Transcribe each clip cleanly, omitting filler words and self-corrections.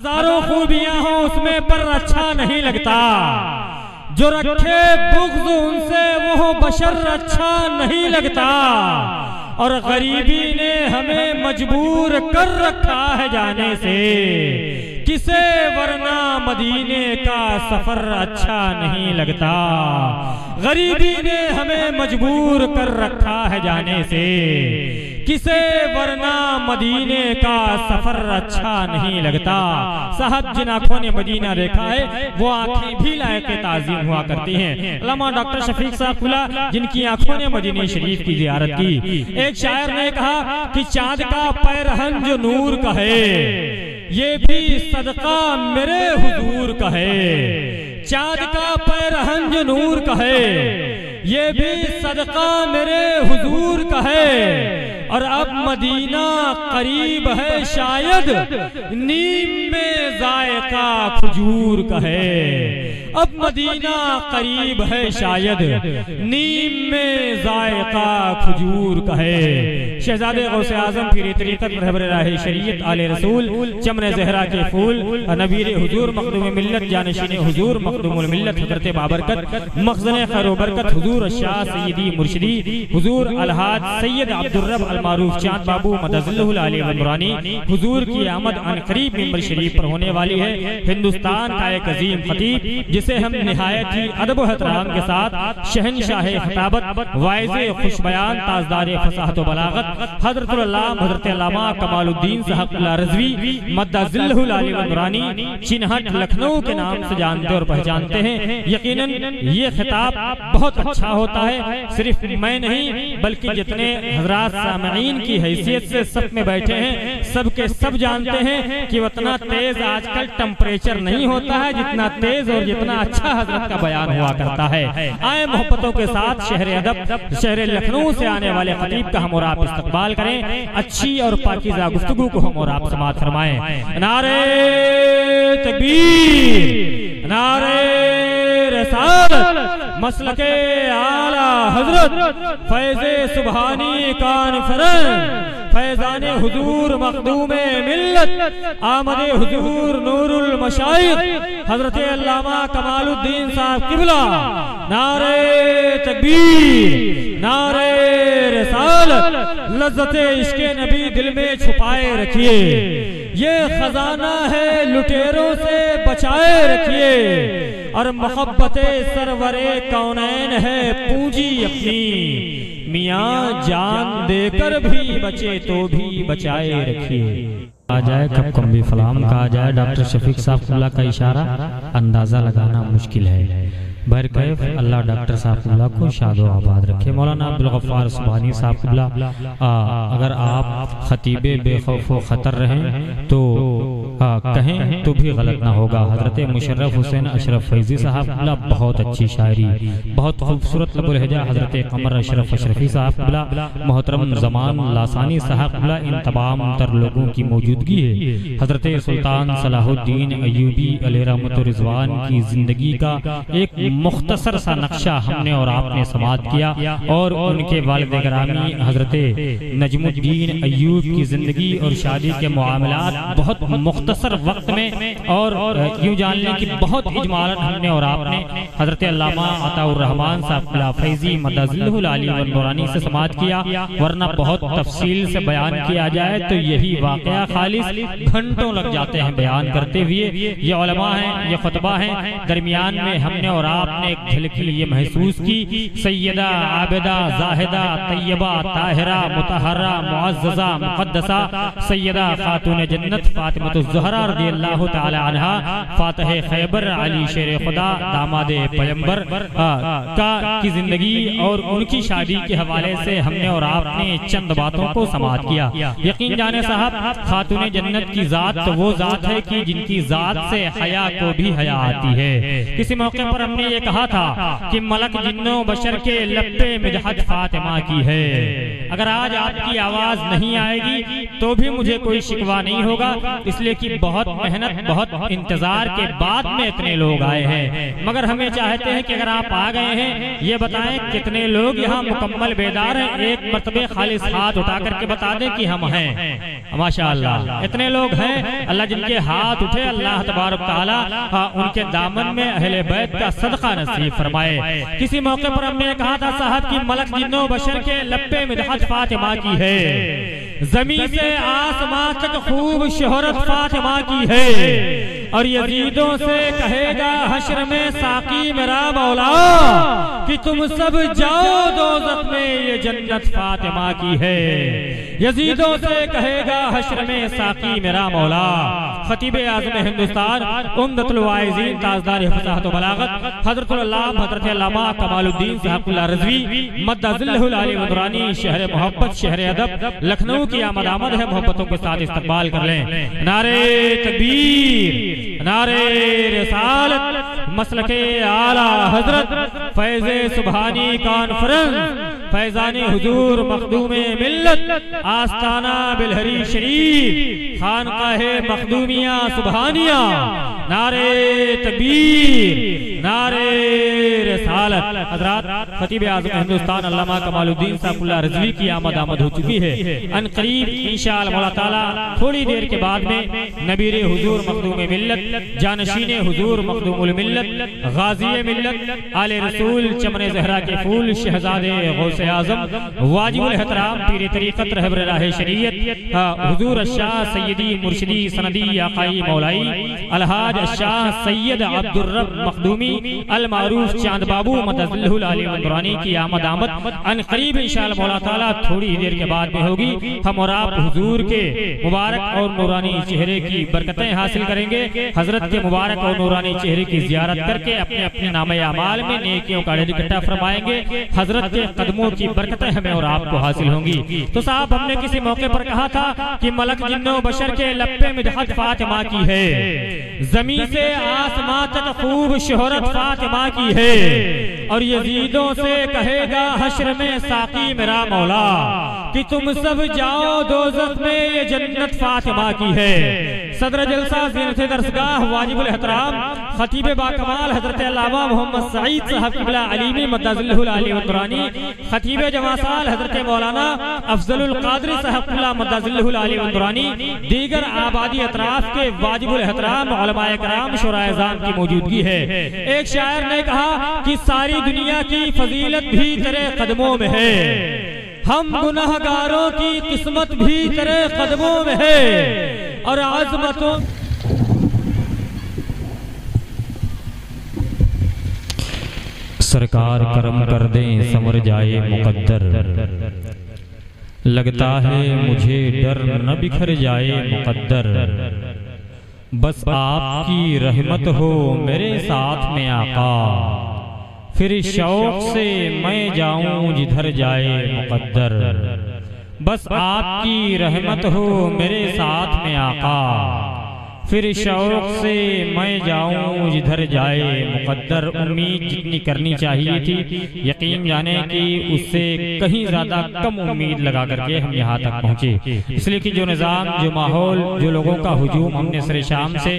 ہزاروں خوبیاں ہوں اس میں پر اچھا نہیں لگتا، جو رکھے بغض ان سے وہ بشر اچھا نہیں لگتا، اور غریبی نے ہمیں مجبور کر رکھا ہے جانے سے، کسے ورنہ مدینے کا سفر اچھا نہیں لگتا۔ غریبی نے ہمیں مجبور کر رکھا ہے جانے سے، کسے ورنہ مدینے کا سفر اچھا نہیں لگتا۔ صاحب جن آنکھوں نے مدینہ دیکھا ہے وہ آنکھیں بھی لائق تعظیم ہوا کرتی ہیں۔ علامہ ڈاکٹر شفیق صاحب کھلا جن کی آنکھوں نے مدینہ شریف کی زیارت کی، ایک شاعر نے کہا کہ چاند کا پیرہن جو نور کا ہے یہ بھی صدقہ میرے حضور کا ہے، چاند کا پیرہن جو نور کا ہے یہ بھی صدقہ میرے حضور کا ہے، اور اب مدینہ قریب ہے شاید نیم میں ذائقہ کھجور کا ہے، اب مدینہ قریب ہے شاید نیم میں ذائقہ کھجور کا ہے۔ شہزادے غوث اعظم پیر طریقت رہبر راہ شریعت آل رسول چمن زہرا کے پھول نبیر حضور مخدوم ملت جانشین حضور مخدوم الملت حضرت بابرکت مخزن خیر و برکت حضور الشاہ سیدی مرشدی حضور الحاج سید عبدالرب المعروف چاند بابو مدظلہ العلی والمرانی حضور کی آمد عن قریب ممبر شریف پر ہونے والی ہے۔ ہندوستان کا ایک عظیم خطیب جسے ہم نہایت ہی ادب و احترام کے ساتھ شہنشاہ خطابت واعظ خوش بیان تاجدار فصاحت و بلاغت حضرت العلامہ حضرت علامہ کمال الدین صاحب اللہ رضوی مدظلہ العلی والمرانی چنہٹ لکھنؤ کے نام سے جانتے اور پہچانتے ہیں۔ یقیناً یہ خطاب بہت اچھا ہوتا ہے، صرف میں نہیں بلکہ جتنے حضرات سامعین کی حیثیت سے سب میں بیٹھے ہیں سب کے سب جانتے ہیں کہ اتنا تیز آج کل ٹمپریچر نہیں ہوتا ہے جتنا تیز اور جتنا اچھا حضرت کا بیان ہوا کرتا ہے۔ آئے محبتوں کے ساتھ شہر ادب شہر لکھنؤ سے آنے والے خطیب کا ہم اور آپ استقبال کریں، اچھی اور پاکیزہ گفتگو کو ہم اور آپ سماعت فرمائیں۔ نعرہ تکبیر، نعرہ رسالت، مسلک اعلی حضرت فیض سبحانی کانفرنس فیضان حضور مخدوم ملت آمد حضور نور المشائخ حضرت علامہ کمال الدین صاحب قبلہ، نعرہ تکبیر، نعرہ رسالت، لذت عشق نبی دل میں چھپائے رکھیے، یہ خزانہ ہے لٹیروں سے بچائے رکھیے، اور محبت سرور کونین ہے پونجی اپنی، میاں جان دے کر بھی بچے تو بھی بچائے رکھیے۔ آ جائے کب کم بھی فلام کا آ جائے ڈاکٹر شفیق صاحب اللہ کا اشارہ اندازہ لگانا مشکل ہے۔ برکیف اللہ ڈاکٹر صاحب اللہ کو شاد و آباد رکھے۔ مولانا عبدالغفار سبحانی صاحب اللہ اگر آپ خطیب بے خوف و خطر رہیں تو کہیں تو بھی غلط نہ ہوگا۔ حضرت مشرف حسین اشرف فیضی صاحب اللہ بہت اچھی شاعری، بہت خوبصورت لب الہجہ حضرت قمر اشرف اشرفی صاحب اللہ، محترم زمان لاسانی صاحب اللہ، ان تمام تر لوگوں کی موجودگی ہے۔ حضرت سلطان صلاح الدین ایوبی علیہ رحمت و رضوان کی زندگی کا ایک مختصر سا نقشہ ہم نے اور آپ نے سماعت کیا، اور ان کے والد گرامی حضرت نجم الدین ایوب کی زندگی اور شادی کے معاملات بہت مختصر وقت میں اور یوں جان لیں کہ بہت اجمالاً ہم نے اور آپ نے حضرت علامہ عطا الرحمن صاحب اللہ فیضی مدظلہ العلی والنورانی سے سماعت کیا، ورنہ بہت تفصیل سے بیان کیا جائے تو یہی واقعہ خالص گھنٹوں لگ جاتے ہیں بیان کرتے ہوئے۔ یہ علماء ہیں، یہ خطبہ ہیں، درمیان میں ہم نے اور آپ نے ایک جھلکی یہ محسوس کی، سیدہ عابدہ زاہدہ طیبہ طاہرہ مطہرہ معززہ مقدسہ سیدہ خاتون جنت فاطمہ الزہرا رضی اللہ تعالی عنہا فاتح خیبر علی شیر خدا داماد پیغمبر کی زندگی اور ان کی شادی کے حوالے سے ہم نے اور آپ نے چند باتوں کو سماعت کیا۔ یقین جانے صاحب خاتون جنت کی ذات تو وہ ذات ہے کہ جن کی ذات سے حیا کو بھی حیا آتی ہے۔ کسی موقع پر ہم نے یہ کہا تھا کہ ملک جنوں بشر کے لب پہ مدحت فاطمہ کی ہے۔ اگر آج آپ کی آواز نہیں آئے گی تو بھی مجھے کوئی شکوہ نہیں ہوگا، اس لیے کہ کہ بہت محنت بہت انتظار کے بعد میں اتنے لوگ آئے ہیں، مگر ہمیں چاہتے ہیں کہ اگر آپ آ گئے ہیں یہ بتائیں کتنے لوگ یہاں مکمل بیدار ہیں، ایک مرتبہ خالص ہاتھ اٹھا کر کے بتا دیں کہ ہم ہیں۔ ماشاءاللہ اتنے لوگ ہیں، اللہ جن کے ہاتھ اٹھے اللہ تبارک تعالیٰ ان کے دامن میں اہل بیت کا صدقہ نصیب فرمائے۔ کسی موقع پر ہم نے کہا تھا صاحب کی ملک جنوں بشر کے لپے مدحت فاطمہ کی ہے، زمین سے آسمان تک خوب شہرت فاطمہ کی ہے، اور یزیدوں سے کہے گا حشر میں ساقی میرا مولا کہ تم سب جاؤ دوزخ میں یہ جنت فاطمہ کی ہے، یزیدوں سے کہے گا حشر میں ساقی میرا مولا۔ خطیب اعظم ہندوستان عمدۃ الواعظین تاجدار فصاحت و بلاغت حضرت العلامہ حضرت علامہ کمال الدین صاحب اللہ رضوی مد ظلہ العالی و نورانی، شہر محبت شہر ادب لکھنؤ کی آمد ہے، محبتوں کے ساتھ استقبال کر لیں۔ نعرہ تکبیر، نعرہ رسالت، مسلک اعلی حضرت فیض سبحانی کانفرنس، فیضان حضور مخدوم ملت، آستانہ بلہری شریف، خانقاہ مخدومیہ سبحانیہ، نعرہ تکبیر، نعرہ رسالت۔ حضرات خطیب اعظم ہندوستان علامہ کمال الدین صاحب اللہ رضوی کی آمد ہو چکی ہے، ان قریب انشاءاللہ مولا تعالیٰ تھوڑی دیر کے بعد میں نبیر حضور مخدوم ملت، جانشین حضور مخدوم الملت، غازی ملت، آل رسول چمن زہرا کے پھول، شہزادے غوث اعظم، واجب الاحترام پیر طریقت رہبر راہ شریعت حضور الشاہ سیدی مرشدی سندی آقائی مولائی الحاج الشاہ سید عبدالرب مخدومی المعروف چاند بابو مدظلہ العالی و نورانی کی آمد ان قریب انشاءاللہ مولا تعالیٰ تھوڑی دیر کے بعد میں ہوگی۔ ہم اور آپ حضور کے مبارک اور نورانی چہرے کی برکتیں حاصل کریں گے، حضرت کے مبارک اور نورانی چہرے کی زیارت کر کے اپنے اپنے نامہ اعمال میں نیکیوں کا ڈھیر اکٹھا فرمائیں گے، حضرت کے قدموں کی برکتیں ہمیں اور آپ کو حاصل ہوں گی۔ تو صاحب ہم نے کسی موقع پر کہا تھا کہ ملک جنوں بشر کے لپے مدحت فاطمہ کی ہے، زمین سے آسمان تک خوب شہرت فاطمہ کی ہے، اور یزیدوں سے کہے گا حشر میں ساقی میرا مولا کہ تم سب جاؤ دوزخ میں یہ جنت فاطمہ کی ہے۔ صدر جلسہ زینت درسگاہ واجب الاحترام خطیب باکمال حضرت علامہ محمد سعید صاحب قبلہ علیمی مدظلہ العالی و نورانی، خطیب جماسال حضرت مولانا افضل القادری صاحب قبلہ مدظلہ العالی و نورانی، دیگر آبادی اطراف کے واجب الاحترام علماء کرام شورائے اعظام کی موجودگی ہے۔ ایک شاعر نے کہا کہ ساری دنیا کی فضیلت بھی تیرے قدموں میں ہے، ہم گناہگاروں کی قسمت بھی تیرے قدموں میں ہے، اور عظمتوں سرکار کرم کر دیں سمر جائے مقدر، لگتا ہے مجھے ڈر نہ بکھر جائے مقدر، بس آپ کی رحمت ہو میرے ساتھ میں آقا، پھر شوق سے میں جاؤں جدھر جائے مقدر، بس آپ کی رحمت ہو میرے ساتھ میں آقا، پھر شوق سے میں جاؤں جدھر جائے مقدر۔ امید جتنی کرنی چاہیے تھی یقین جانے کہ اس سے کہیں زیادہ کم امید لگا کر کے ہم یہاں تک پہنچے، اس لیے کہ جو نظام، جو ماحول، جو لوگوں کا ہجوم ہم نے سر شام سے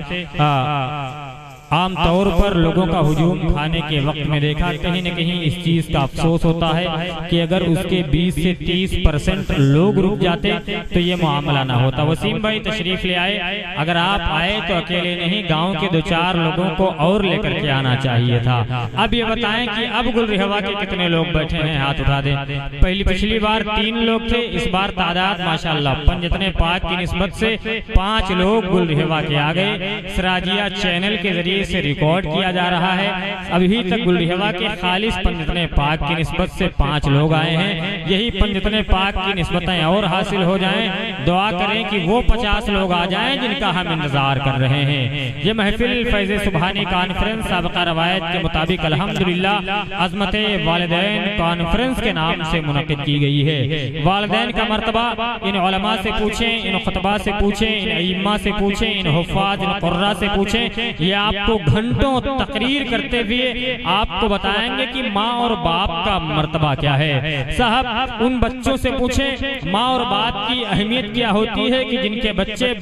عام طور پر لوگوں کا ہجوم کھانے کے وقت میں دیکھا، کہیں نہ کہیں اس چیز کا افسوس ہوتا ہے کہ اگر اس کے 20 سے 30% لوگ رک جاتے تو یہ معاملہ نہ ہوتا۔ وسیم بھائی تشریف لے آئے، اگر آپ آئے تو اکیلے نہیں، گاؤں کے 2-4 لوگوں کو اور لے کر کے آنا چاہیے تھا۔ اب یہ بتائیں کہ اب گل رہوا کے کتنے لوگ بیٹھے ہیں، ہاتھ اٹھا دیں۔ پچھلی بار 3 لوگ تھے، اس بار تعداد ماشاءاللہ پنجتن پاک کی نسبت سے 5 لوگ گل رہوا کے آ گئے۔ سراجیہ چینل کے ذریعے سے ریکارڈ کیا جا رہا ہے، ابھی تک گل رہوا کے خالص پنجتن پاک کی نسبت سے 5 لوگ آئے ہیں۔ یہی پنجتن پاک کی نسبتیں اور حاصل ہو جائیں، دعا کریں کہ وہ 50 لوگ آ جائیں جن کا ہم انتظار کر رہے ہیں۔ یہ محفل فیض سبحانی کانفرنس سابقہ روایت کے مطابق الحمدللہ عظمت والدین کانفرنس کے نام سے منعقد کی گئی ہے۔ والدین کا مرتبہ ان علماء سے پوچھیں، ان خطباء سے پوچھیں، ان ائمہ سے پوچھیں، ان حفاظ، ان قراء سے پوچھیں، یہ آپ کو گھنٹوں تقریر کرتے ہوئے آپ کو بتائیں گے کہ ماں اور باپ کا مرتبہ کیا ہے۔ صاحب ان بچوں سے پوچھیں ماں اور باپ کی اہمیت کیا ہوتی ہے کہ جن کے بچے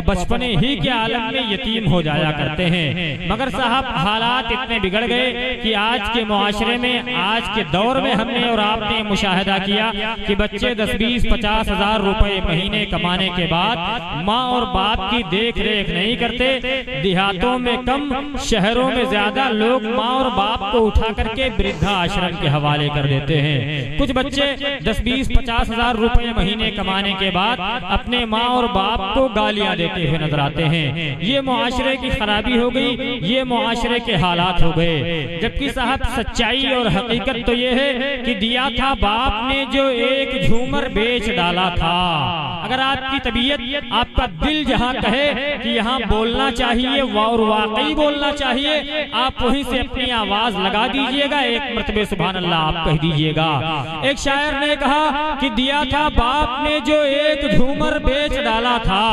بچپنے ہی کے عالم میں یتیم ہو جایا کرتے ہیں، مگر صاحب حالات اتنے بگڑ گئے کہ آج کے معاشرے میں، آج کے دور میں ہم نے اور آپ نے مشاہدہ کیا کہ بچے 10-20-50 ہزار روپے مہینے کمانے کے بعد ماں اور باپ کی دیکھ ریکھ نہیں کرتے۔ دیہاتوں میں کم، شہروں میں زیادہ لوگ ماں اور باپ کو اٹھا کر کے وردھا آشرم کے حوالے کر دیتے ہیں۔ کچھ بچے 10-20-50 ہزار روپے مہینے کمانے کے بعد اپنے ماں اور باپ کو گالیاں دیتے ہوئے نظر آتے ہیں۔ یہ معاشرے کی خرابی ہو گئی، یہ معاشرے کے حالات ہو گئے۔ جبکہ صاحب سچائی اور حقیقت تو یہ ہے کہ دیا تھا باپ نے جو ایک جھومر بیچ ڈالا تھا۔ اگر آپ کی طبیعت، آپ کا دل جہاں کہے کہ یہاں بولنا چاہیے اور واقعی بولنا چاہیے، آپ وہیں سے اپنی آواز لگا دیجئے گا، ایک مرتبہ سبحان اللہ آپ کہہ دیجئے گا۔ ایک شاعر نے کہا کہ دیا تھا باپ نے جو ایک جھومر بیچ ڈالا تھا،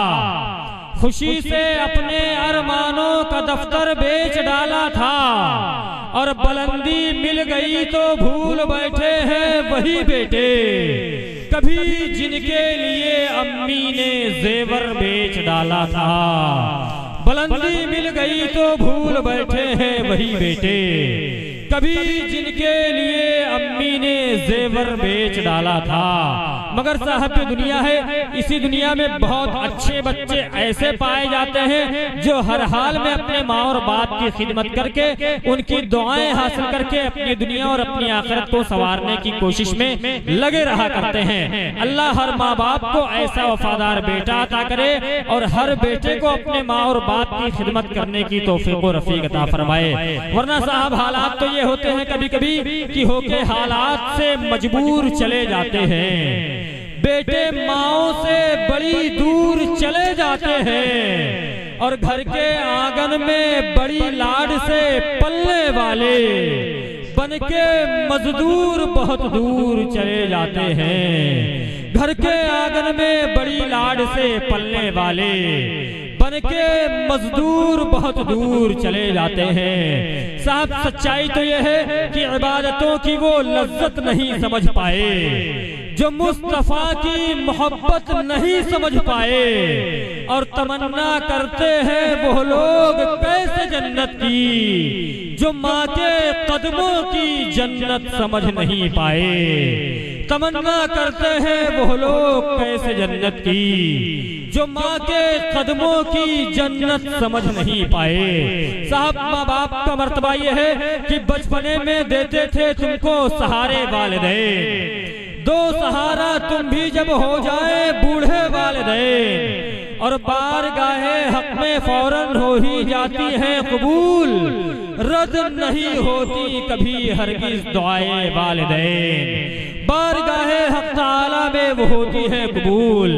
خوشی سے اپنے ارمانوں کا دفتر بیچ ڈالا تھا، اور بلندی مل گئی تو بھول بیٹھے ہیں وہی بیٹے، کبھی جن کے لیے امی نے زیور بیچ ڈالا تھا۔ بلندی مل گئی تو بھول بیٹھے ہیں وہی بیٹے، کبھی جن کے لیے امی نے زیور بیچ ڈالا تھا۔ مگر صاحب دنیا ہے، اسی دنیا میں بہت اچھے بچے ایسے پائے جاتے ہیں جو ہر حال میں اپنے ماں اور باپ کی خدمت کر کے، ان کی دعائیں حاصل کر کے اپنی دنیا اور اپنی آخرت کو سنوارنے کی کوشش میں لگے رہا کرتے ہیں۔ اللہ ہر ماں باپ کو ایسا وفادار بیٹا عطا کرے اور ہر بیٹے کو اپنے ماں اور باپ کی خدمت کرنے کی توفیق و رفیق عطا فرمائے۔ ورنہ صاحب حالات تو یہ ہوتے ہیں کبھی کبھی کہ ہو کے حالات سے مجبور چلے جاتے ہیں، بیٹے ماؤں سے بڑی دور چلے جاتے ہیں، اور گھر کے آنگن میں بڑی لاڈ سے پلنے والے بن کے مزدور بہت دور چلے جاتے ہیں۔ گھر کے آنگن میں بڑی لاڈ سے پلنے والے بن کے مزدور بہت دور چلے جاتے ہیں۔ صاحب سچائی تو یہ ہے کہ عبادتوں کی وہ لذت نہیں سمجھ پائے جو مصطفیٰ کی محبت نہیں سمجھ پائے، اور تمنا کرتے ہیں وہ لوگ کیسے جنت کی جو ماں کے قدموں کی جنت سمجھ نہیں پائے۔ تمنا کرتے ہیں وہ لوگ کیسے جنت کی جو ماں کے قدموں کی جنت سمجھ نہیں پائے۔ صاحب ماں باپ کا مرتبہ یہ ہے کہ بچپنے میں دیتے تھے تم کو سہارے والدین، دو سہارا تم بھی جب ہو جائے بوڑھے والدین، اور بارگاہ حق میں فوراً ہو ہی جاتی ہیں قبول، رد نہیں ہوتی کبھی ہرگز دعائے والدین۔ بارگاہ حق تعالی میں وہ ہوتی ہے قبول،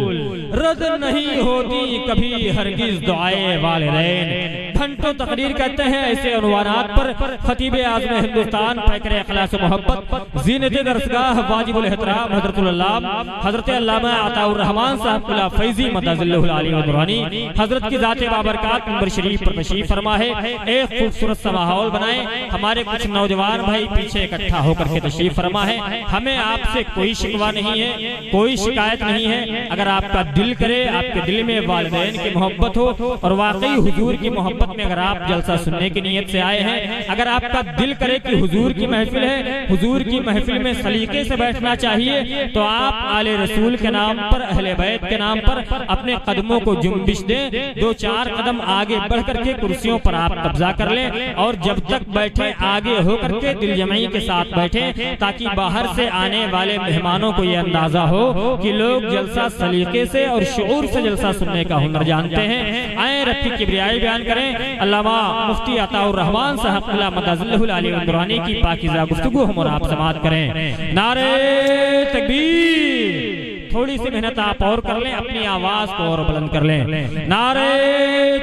رد نہیں ہوتی کبھی ہرگز دعائے والدین۔ گھنٹوں تقریر کہتے ہیں ایسے عنوانات پر خطیب اعظم ہندوستان پیکر اخلاص و محبت زینت درسگاہ واجب الاحترام حضرت العلامہ حضرت علامہ عطاء الرحمان صاحب قلعہ فیضی مدد اللہ العلی و درانی حضرت کی ذات بابرکات منبر شریف پر تشریف فرما ہے۔ ایک خوبصورت سا ماحول بنائیں، ہمارے کچھ نوجوان بھائی پیچھے اکٹھا ہو کر کے تشریف فرما ہے۔ ہمیں آپ سے کوئی شکوہ نہیں ہے، کوئی شکایت نہیں ہے۔ اگر آپ کا دل کرے، آپ کے دل میں والدین کی محبت ہو اور واقعی حضور کی محبت میں اگر آپ جلسہ سننے کی نیت سے آئے ہیں، اگر آپ کا دل کرے کہ حضور کی محفل ہے، حضور کی محفل میں سلیقے سے بیٹھنا چاہیے، تو آپ آل رسول کے نام پر، اہل بیت کے نام پر اپنے قدموں کو جنبش دیں، 2-4 قدم آگے بڑھ کر کے کرسیوں پر آپ قبضہ کر لیں، اور جب تک بیٹھے آگے ہو کر کے دل جمعی کے ساتھ بیٹھیں، تاکہ باہر سے آنے والے مہمانوں کو یہ اندازہ ہو کہ لوگ جلسہ سلیقے سے اور شعور سے جلسہ سننے کا ہنر جانتے ہیں۔ آئیں رب کی کبریائی بیان کریں۔ علامہ مفتی عطاء الرحمان صاحب قلعہ مدد اللہ العلی و درانی کی پاکیزہ گفتگو ہم اور آپ سماعت کریں۔ نعرہ تکبیر، تھوڑی سی محنت آپ اور کر لیں، اپنی آواز کو اور بلند کر لیں۔ نعرہ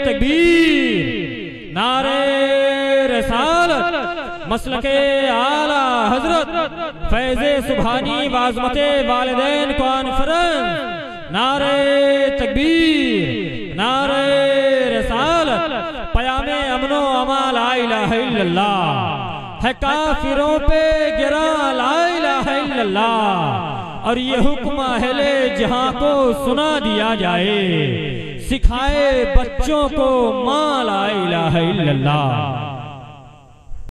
تکبیر، نعرہ رسالت، مسلک اعلیٰ حضرت فیض سبحانی وعظمت والدین کانفرنس، نعرہ تکبیر، نعرہ رسالت، وما لا الہ الا اللہ، ہے کافروں پہ گراں لا الہ الا اللہ، اور یہ حکم اہل جہاں کو سنا دیا جائے، سکھائے بچوں کو ما لا الہ الا اللہ۔